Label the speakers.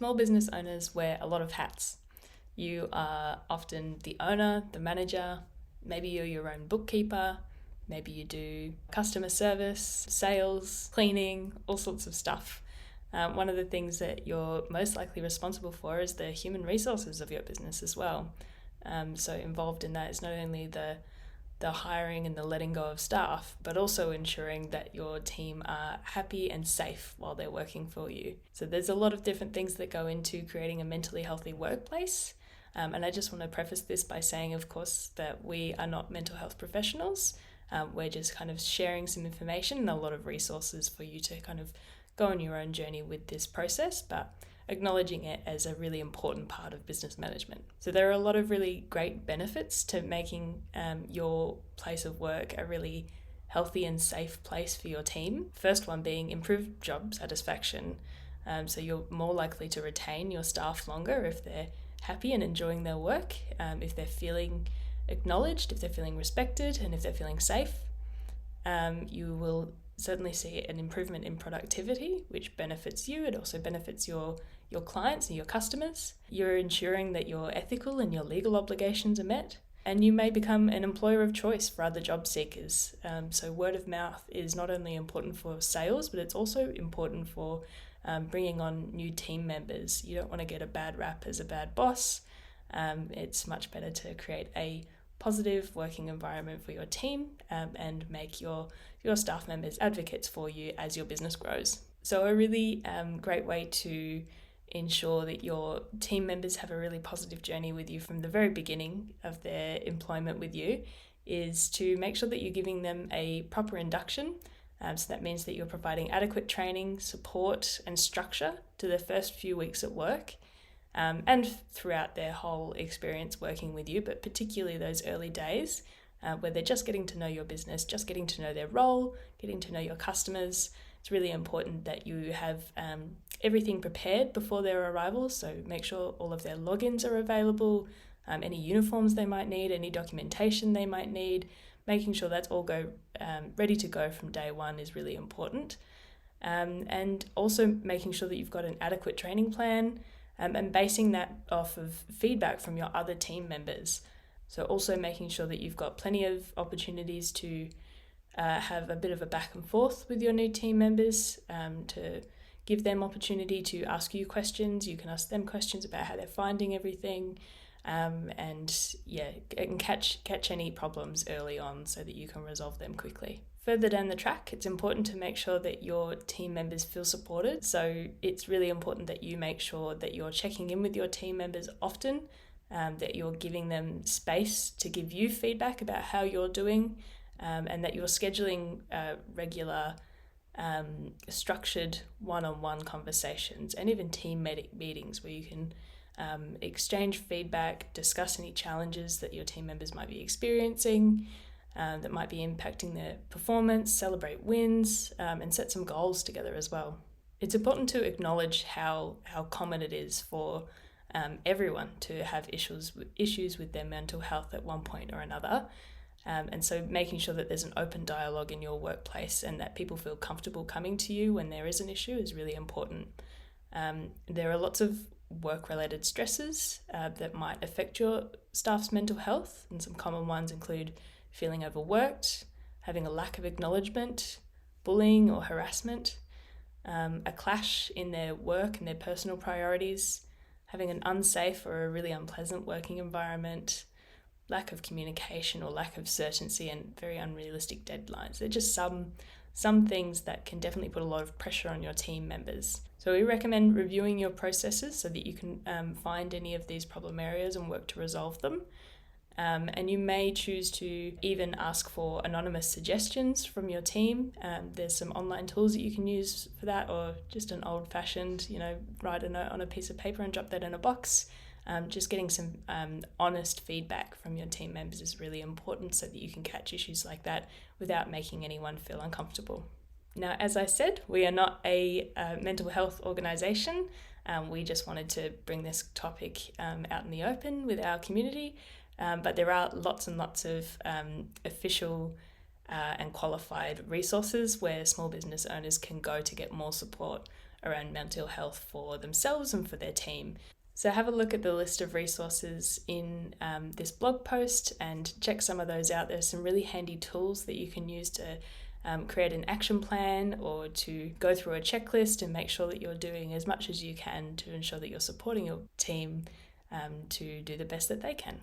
Speaker 1: Small business owners wear a lot of hats. You are often the owner, the manager, maybe you're your own bookkeeper, maybe you do customer service, sales, cleaning, all sorts of stuff. One of the things that you're most likely responsible for is the human resources of your business as well. So involved in that is not only the hiring and the letting go of staff, but also ensuring that your team are happy and safe while they're working for you. So there's a lot of different things that go into creating a mentally healthy workplace. And I just want to preface this by saying, of course, that we are not mental health professionals. We're just kind of sharing some information and a lot of resources for you to kind of go on your own journey with this process, but acknowledging it as a really important part of business management. So there are a lot of really great benefits to making your place of work a really healthy and safe place for your team. First one being improved job satisfaction. So you're more likely to retain your staff longer if they're happy and enjoying their work, if they're feeling acknowledged, if they're feeling respected, and if they're feeling safe. You will certainly see an improvement in productivity, which benefits you. It also benefits your clients and your customers. You're ensuring that your ethical and your legal obligations are met, and you may become an employer of choice for other job seekers. So word of mouth is not only important for sales, but it's also important for bringing on new team members. You don't want to get a bad rap as a bad boss. It's much better to create a positive working environment for your team and make your staff members advocates for you as your business grows. So a really great way to ensure that your team members have a really positive journey with you from the very beginning of their employment with you is to make sure that you're giving them a proper induction. So that means that you're providing adequate training, support and structure to their first few weeks at work. And throughout their whole experience working with you, but particularly those early days where they're just getting to know your business, just getting to know their role, getting to know your customers. It's really important that you have everything prepared before their arrival, so make sure all of their logins are available, any uniforms they might need, any documentation they might need. Making sure that's all ready to go from day one is really important. And also making sure that you've got an adequate training plan, and basing that off of feedback from your other team members. So also making sure that you've got plenty of opportunities to have a bit of a back and forth with your new team members, to give them opportunity to ask you questions. You can ask them questions about how they're finding everything, and catch any problems early on so that you can resolve them quickly. Further down the track, it's important to make sure that your team members feel supported. So it's really important that you make sure that you're checking in with your team members often, that you're giving them space to give you feedback about how you're doing, and that you're scheduling regular structured one-on-one conversations and even team meetings where you can exchange feedback, discuss any challenges that your team members might be experiencing, that might be impacting their performance, celebrate wins, and set some goals together as well. It's important to acknowledge how common it is for everyone to have issues with their mental health at one point or another. And so making sure that there's an open dialogue in your workplace and that people feel comfortable coming to you when there is an issue is really important. There are lots of work-related stresses that might affect your staff's mental health, and some common ones include feeling overworked, having a lack of acknowledgement, bullying or harassment, a clash in their work and their personal priorities, having an unsafe or a really unpleasant working environment, lack of communication or lack of certainty, and very unrealistic deadlines. They're just some things that can definitely put a lot of pressure on your team members. So we recommend reviewing your processes so that you can find any of these problem areas and work to resolve them. And you may choose to even ask for anonymous suggestions from your team. There's some online tools that you can use for that, or just an old-fashioned, write a note on a piece of paper and drop that in a box. Just getting some honest feedback from your team members is really important so that you can catch issues like that without making anyone feel uncomfortable. Now, as I said, we are not a mental health organisation. We just wanted to bring this topic out in the open with our community. But there are lots and lots of official and qualified resources where small business owners can go to get more support around mental health for themselves and for their team. So have a look at the list of resources in this blog post and check some of those out. There's some really handy tools that you can use to create an action plan or to go through a checklist and make sure that you're doing as much as you can to ensure that you're supporting your team to do the best that they can.